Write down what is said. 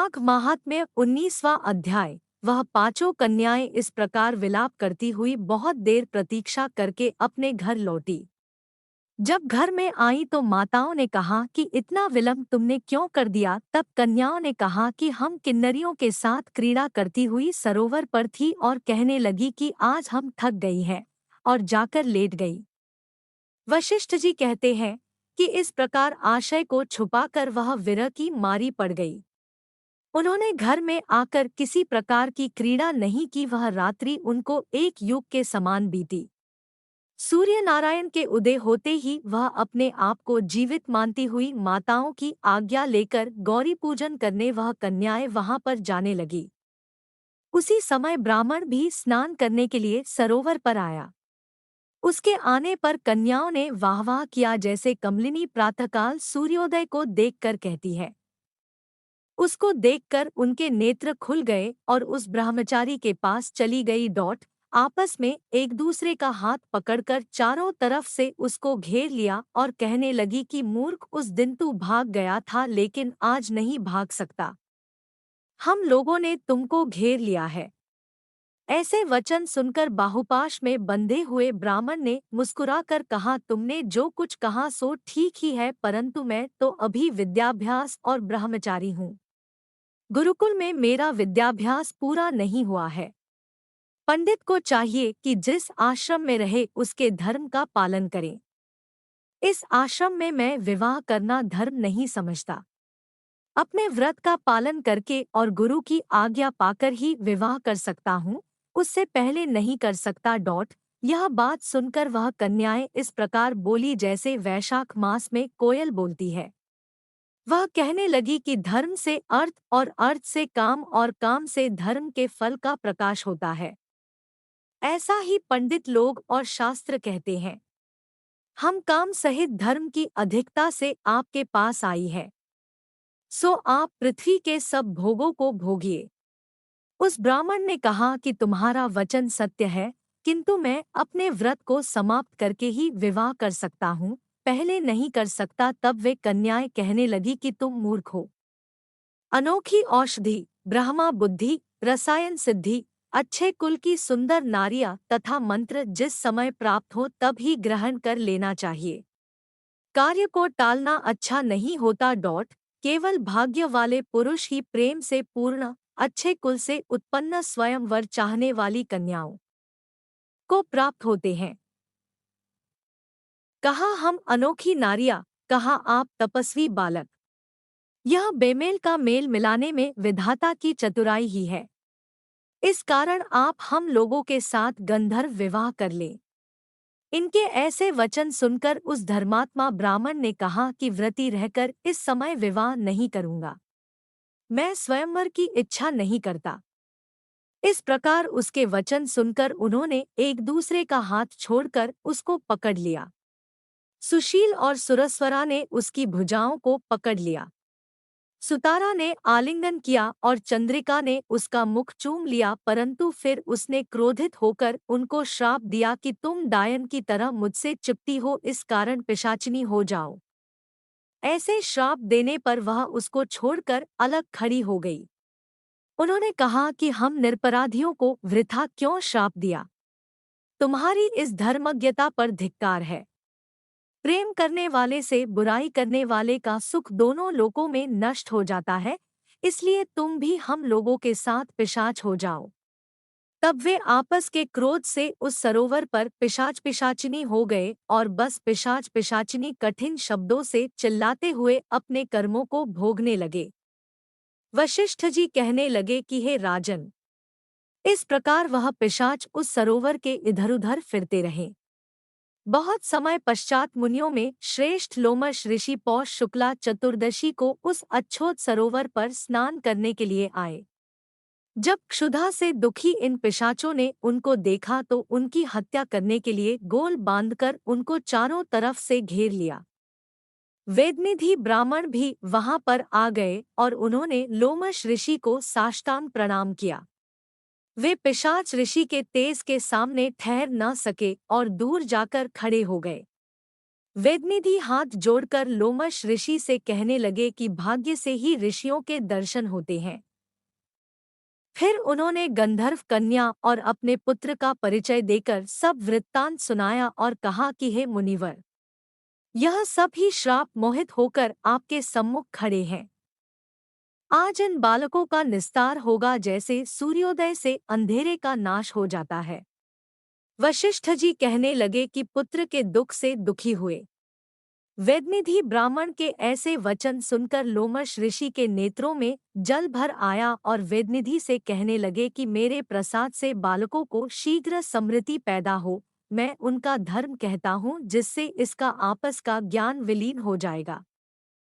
माघ माहात्म्य 19वां अध्याय। वह पांचों कन्याएं इस प्रकार विलाप करती हुई बहुत देर प्रतीक्षा करके अपने घर लौटी। जब घर में आई तो माताओं ने कहा कि इतना विलंब तुमने क्यों कर दिया। तब कन्याओं ने कहा कि हम किन्नरियों के साथ क्रीड़ा करती हुई सरोवर पर थी और कहने लगी कि आज हम थक गई हैं, और जाकर लेट गई। वशिष्ठ जी कहते हैं कि इस प्रकार आशय को छुपाकर वह विरह की मारी पड़ गई। उन्होंने घर में आकर किसी प्रकार की क्रीड़ा नहीं की। वह रात्रि उनको एक युग के समान बीती। सूर्य नारायण के उदय होते ही वह अपने आप को जीवित मानती हुई माताओं की आज्ञा लेकर गौरी पूजन करने वह कन्याएं वहां पर जाने लगी। उसी समय ब्राह्मण भी स्नान करने के लिए सरोवर पर आया। उसके आने पर कन्याओं ने वाह वाह किया, जैसे कमलिनी प्रातःकाल सूर्योदय को देखकर कहती है। उसको देखकर उनके नेत्र खुल गए और उस ब्रह्मचारी के पास चली गई। आपस में एक दूसरे का हाथ पकड़कर चारों तरफ से उसको घेर लिया और कहने लगी कि मूर्ख, उस दिन तू भाग गया था लेकिन आज नहीं भाग सकता। हम लोगों ने तुमको घेर लिया है। ऐसे वचन सुनकर बाहुपाश में बंधे हुए ब्राह्मण ने मुस्कुराकर कहा, तुमने जो कुछ कहा सो ठीक ही है, परंतु मैं तो अभी विद्याभ्यास और ब्रह्मचारी हूँ। गुरुकुल में मेरा विद्याभ्यास पूरा नहीं हुआ है। पंडित को चाहिए कि जिस आश्रम में रहे उसके धर्म का पालन करे। इस आश्रम में मैं विवाह करना धर्म नहीं समझता। अपने व्रत का पालन करके और गुरु की आज्ञा पाकर ही विवाह कर सकता हूँ, उससे पहले नहीं कर सकता। यह बात सुनकर वह कन्याएं इस प्रकार बोली जैसे वैशाख मास में कोयल बोलती है। वह कहने लगी कि धर्म से अर्थ और अर्थ से काम और काम से धर्म के फल का प्रकाश होता है। ऐसा ही पंडित लोग और शास्त्र कहते हैं। हम काम सहित धर्म की अधिकता से आपके पास आई है, सो आप पृथ्वी के सब भोगों को भोगिए। उस ब्राह्मण ने कहा कि तुम्हारा वचन सत्य है, किंतु मैं अपने व्रत को समाप्त करके ही विवाह कर सकता हूँ, पहले नहीं कर सकता। तब वे कन्याएं कहने लगी कि तुम मूर्ख हो। अनोखी औषधि, ब्रह्मा बुद्धि, रसायन सिद्धि, अच्छे कुल की सुंदर नारियां तथा मंत्र जिस समय प्राप्त हो तब ही ग्रहण कर लेना चाहिए। कार्य को टालना अच्छा नहीं होता। केवल भाग्य वाले पुरुष ही प्रेम से पूर्ण अच्छे कुल से उत्पन्न स्वयंवर चाहने वाली कन्याओं को प्राप्त होते हैं। कहा हम अनोखी नारियां, कहा आप तपस्वी बालक। यह बेमेल का मेल मिलाने में विधाता की चतुराई ही है। इस कारण आप हम लोगों के साथ गंधर्व विवाह कर लें। इनके ऐसे वचन सुनकर उस धर्मात्मा ब्राह्मण ने कहा कि व्रती रहकर इस समय विवाह नहीं करूंगा। मैं स्वयंवर की इच्छा नहीं करता। इस प्रकार उसके वचन सुनकर उन्होंने एक दूसरे का हाथ छोड़कर उसको पकड़ लिया। सुशील और सुरस्वरा ने उसकी भुजाओं को पकड़ लिया। सुतारा ने आलिंगन किया और चंद्रिका ने उसका मुख चूम लिया, परंतु फिर उसने क्रोधित होकर उनको श्राप दिया कि तुम डायन की तरह मुझसे चिपटी हो, इस कारण पिशाचिनी हो जाओ। ऐसे श्राप देने पर वह उसको छोड़कर अलग खड़ी हो गई। उन्होंने कहा कि हम निरपराधियों को वृथा क्यों श्राप दिया। तुम्हारी इस धर्मज्ञता पर धिक्कार है। प्रेम करने वाले से बुराई करने वाले का सुख दोनों लोकों में नष्ट हो जाता है, इसलिए तुम भी हम लोगों के साथ पिशाच हो जाओ। तब वे आपस के क्रोध से उस सरोवर पर पिशाच पिशाचिनी हो गए और बस पिशाच पिशाचिनी कठिन शब्दों से चिल्लाते हुए अपने कर्मों को भोगने लगे। वशिष्ठ जी कहने लगे कि हे राजन, इस प्रकार वह पिशाच उस सरोवर के इधर-उधर फिरते रहे। बहुत समय पश्चात मुनियों में श्रेष्ठ लोमश ऋषि पौष शुक्ला चतुर्दशी को उस अच्छोत सरोवर पर स्नान करने के लिए आए। जब क्षुधा से दुखी इन पिशाचों ने उनको देखा तो उनकी हत्या करने के लिए गोल बांधकर उनको चारों तरफ से घेर लिया। वेदनिधि ब्राह्मण भी वहां पर आ गए और उन्होंने लोमश ऋषि को साष्टांग प्रणाम किया। वे पिशाच ऋषि के तेज के सामने ठहर न सके और दूर जाकर खड़े हो गए। वेदनिधि हाथ जोड़कर लोमश ऋषि से कहने लगे कि भाग्य से ही ऋषियों के दर्शन होते हैं। फिर उन्होंने गंधर्व कन्या और अपने पुत्र का परिचय देकर सब वृत्तांत सुनाया और कहा कि हे मुनिवर, यह सब ही श्राप मोहित होकर आपके सम्मुख खड़े हैं। आज इन बालकों का निस्तार होगा जैसे सूर्योदय से अंधेरे का नाश हो जाता है। वशिष्ठ जी कहने लगे कि पुत्र के दुख से दुखी हुए। वेदनिधि ब्राह्मण के ऐसे वचन सुनकर लोमश ऋषि के नेत्रों में जल भर आया और वेदनिधि से कहने लगे कि मेरे प्रसाद से बालकों को शीघ्र समृद्धि पैदा हो। मैं उनका धर्म कहता हूँ जिससे इसका आपस का ज्ञान विलीन हो जाएगा।